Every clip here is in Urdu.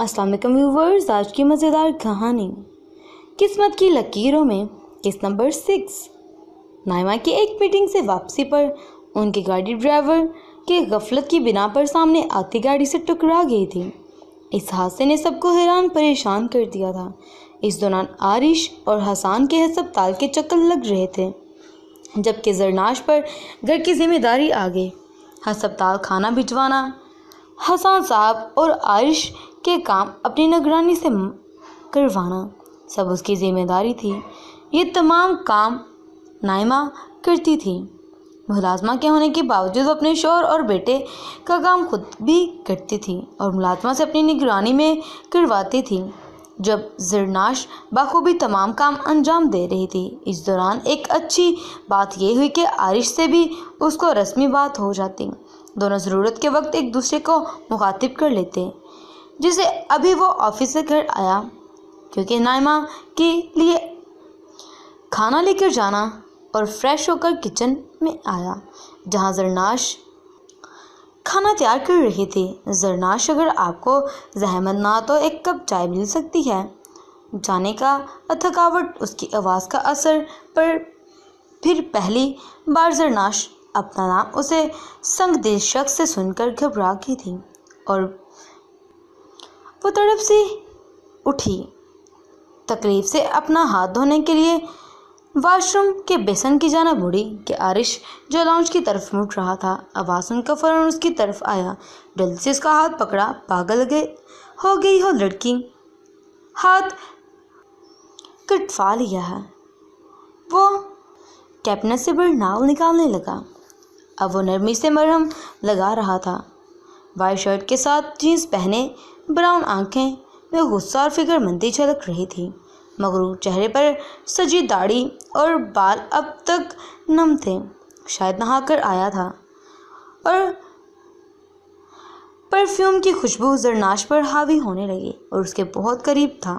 السلام علیکم ویورز، آج کی مزیدار کہانی قسمت کی لکیروں میں قسط نمبر 6۔ نائمہ کی ایک میٹنگ سے واپسی پر ان کی گاڑی ڈرائیور کے غفلت کی بنا پر سامنے آتی گاڑی سے ٹکرا گئی تھی۔ اس حادثے نے سب کو حیران پریشان کر دیا تھا۔ اس دوران عارش اور حسان کے ہسپتال کے چکر لگ رہے تھے، جبکہ زرناش پر گھر کی ذمہ داری آ گئی۔ ہسپتال کھانا بھجوانا حسان صاحب اور عارش کے کام اپنی نگرانی سے کروانا سب اس کی ذمہ داری تھی۔ یہ تمام کام نائمہ کرتی تھی۔ ملازمہ کے ہونے کے باوجود وہ اپنے شوہر اور بیٹے کا کام خود بھی کرتی تھی اور ملازمہ سے اپنی نگرانی میں کرواتی تھی، جب زرناش بخوبی تمام کام انجام دے رہی تھی۔ اس دوران ایک اچھی بات یہ ہوئی کہ عارش سے بھی اس کو رسمی بات ہو جاتی۔ دونوں ضرورت کے وقت ایک دوسرے کو مخاطب کر لیتے۔ جسے ابھی وہ آفس سے گھر آیا کیونکہ نائمہ کے لیے کھانا لے کر جانا اور فریش ہو کر کچن میں آیا جہاں زرناش کھانا تیار کر رہی تھی۔ زرناش، اگر آپ کو زحمت نہ تو ایک کپ چائے مل سکتی ہے؟ جانے کا تھکاوٹ اس کی آواز کا اثر پر پھر پہلی بار زرناش اپنا نام اسے سنگ دل شخص سے سن کر گھبرا گئی تھی اور وہ تڑپ سی اٹھی، تکلیف سے اپنا ہاتھ دھونے کے لیے واش روم کے بیسن کی جانب مڑی کہ عارش جو لاؤنج کی طرف مڑ رہا تھا آواز سن کر فوراً اس کی طرف آیا۔ جلدی سے اس کا ہاتھ پکڑا۔ پاگل ہو گئی ہو لڑکی، ہاتھ کٹوا لیا ہے۔ وہ کیبنٹ سے برنال نکالنے لگا۔ اب وہ نرمی سے مرہم لگا رہا تھا۔ وائٹ شرٹ کے ساتھ جینس پہنے، براؤن آنکھیں میں غصہ اور فکر مندی جھلک رہی تھی۔ مغرور چہرے پر سجی داڑھی اور بال اب تک نم تھے، شاید نہا کر آیا تھا، اور پرفیوم کی خوشبو زرناش پر حاوی ہونے لگی اور اس کے بہت قریب تھا،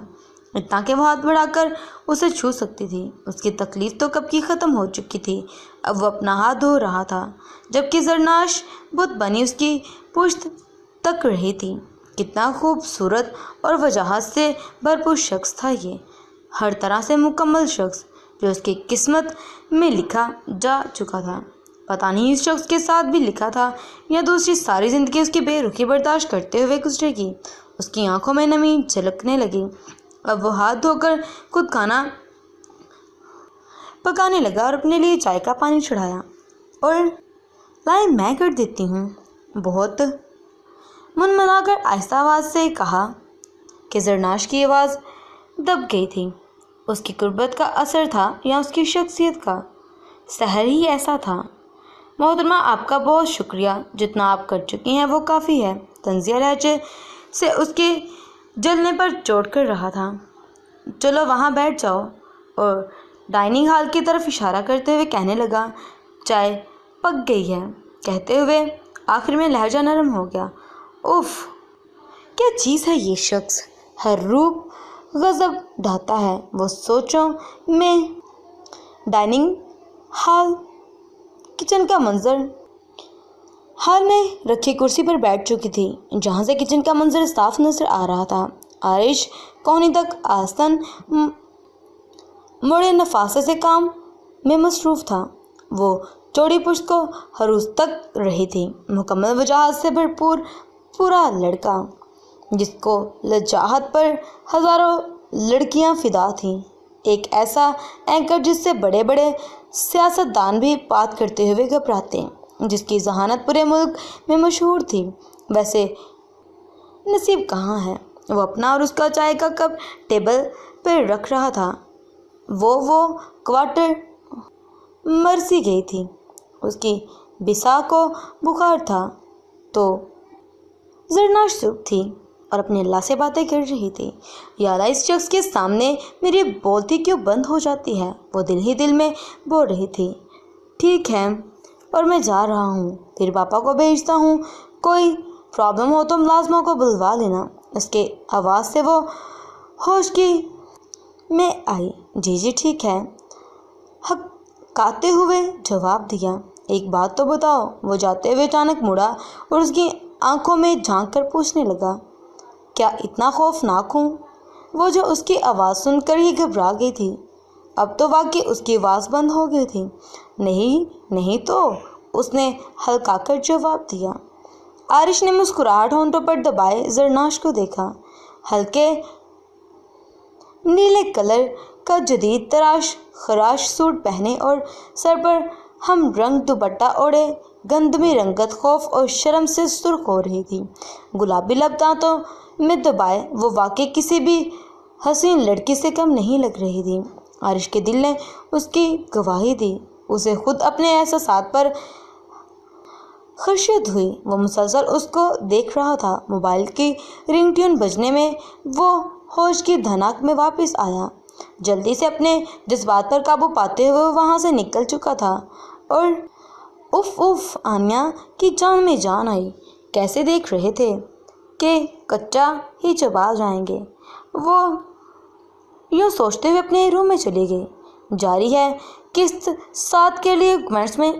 اتنا کہ وہ ہاتھ بڑھا کر اسے چھو سکتی تھی۔ اس کی تکلیف تو کب کی ختم ہو چکی تھی۔ اب وہ اپنا ہاتھ دھو رہا تھا جبکہ زرناش بت بنی اس کی پشت تک رہی تھی۔ کتنا خوبصورت اور وجاہت سے بھرپور شخص تھا یہ، ہر طرح سے مکمل شخص جو اس کی قسمت میں لکھا جا چکا تھا۔ پتہ نہیں اس شخص کے ساتھ بھی لکھا تھا یا دوسری ساری زندگی اس کی بے رخی برداشت کرتے ہوئے گزرے گی۔ اس کی آنکھوں میں نمی جھلکنے لگی۔ اب وہ ہاتھ دھو کر خود کھانا پکانے لگا اور اپنے لیے چائے کا پانی چڑھایا اور لائیں میں کر دیتی ہوں، بہت منمنا کر آہستہ آواز سے کہا کہ زرناش کی آواز دب گئی تھی۔ اس کی قربت کا اثر تھا یا اس کی شخصیت کا سحر ہی ایسا تھا؟ محترمہ، آپ کا بہت شکریہ، جتنا آپ کر چکی ہیں وہ کافی ہے۔ طنزیہ لہجے سے اس کے جلنے پر چوٹ کر رہا تھا۔ چلو وہاں بیٹھ جاؤ، اور ڈائننگ ہال کی طرف اشارہ کرتے ہوئے کہنے لگا، چائے پک گئی ہے۔ کہتے ہوئے آخر میں لہجہ نرم ہو گیا۔ اف، کیا چیز ہے یہ شخص، ہر روپ غضب ڈھاتا ہے۔ وہ سوچوں میں ڈائننگ ہال کچن کا منظر ہال میں رکھی کرسی پر بیٹھ چکی تھی جہاں سے کچن کا منظر صاف نظر آ رہا تھا۔ عارش کونی تک آستن مڑے نفاست سے کام میں مصروف تھا۔ وہ چوڑی پشت کو ہروس تک رہی تھی، مکمل وجاہت سے بھرپور پورا لڑکا جس کو لجاجت پر ہزاروں لڑکیاں فدا تھیں، ایک ایسا اینکر جس سے بڑے بڑے سیاست دان بھی بات کرتے ہوئے گھبراتے، جس کی ذہانت پورے ملک میں مشہور تھی۔ ویسے نصیب کہاں ہے؟ وہ اپنا اور اس کا چائے کا کپ ٹیبل پر رکھ رہا تھا۔ وہ کوارٹر مرسی گئی تھی، اس کی بسا کو بخار تھا تو زرناش چپ تھی اور اپنے اللہ سے باتیں کر رہی تھی۔ یا اللہ، اس شخص کے سامنے میری بولتی کیوں بند ہو جاتی ہے؟ وہ دل ہی دل میں بول رہی تھی۔ ٹھیک ہے، اور میں جا رہا ہوں، پھر پاپا کو بھیجتا ہوں، کوئی پرابلم ہو تو ملازموں کو بلوا لینا۔ اس کے آواز سے وہ ہوش کی میں آئی۔ جی جی ٹھیک ہے، ہکاتے ہوئے جواب دیا۔ ایک بات تو بتاؤ۔ وہ جاتے ہوئے اچانک مڑا اور اس کی آنکھوں میں جھانک کر پوچھنے لگا، کیا اتنا خوفناک ہوں؟ وہ جو اس کی آواز سن کر ہی گھبرا گئی تھی، اب تو واقعی اس کی آواز بند ہو گئی تھی۔ نہیں تو، اس نے ہلکا کر جواب دیا۔ عارش نے مسکراہٹ ہونٹوں پر دبائے زرناش کو دیکھا۔ ہلکے نیلے کلر کا جدید تراش خراش سوٹ پہنے اور سر پر ہم رنگ دوپٹہ اوڑھے گندمی رنگت خوف اور شرم سے سرخ ہو رہی تھی۔ گلابی لب دانتوں میں دبائے وہ واقعی کسی بھی حسین لڑکی سے کم نہیں لگ رہی تھی۔ عارش کے دل نے اس کی گواہی دی۔ اسے خود اپنے احساسات پر خشیت ہوئی۔ وہ مسلسل اس کو دیکھ رہا تھا۔ موبائل کی رنگ ٹیون بجنے میں وہ ہوش کی دھنک میں واپس آیا۔ جلدی سے اپنے جذبات پر قابو پاتے ہوئے وہاں سے نکل چکا تھا اور اف آنیا کی جان میں جان آئی۔ کیسے دیکھ رہے تھے کہ کچا ہی چبا جائیں گے؟ وہ یوں سوچتے ہوئے اپنے روم میں چلی گئی۔ جاری ہے قسط 7 کے لیے کمنٹس میں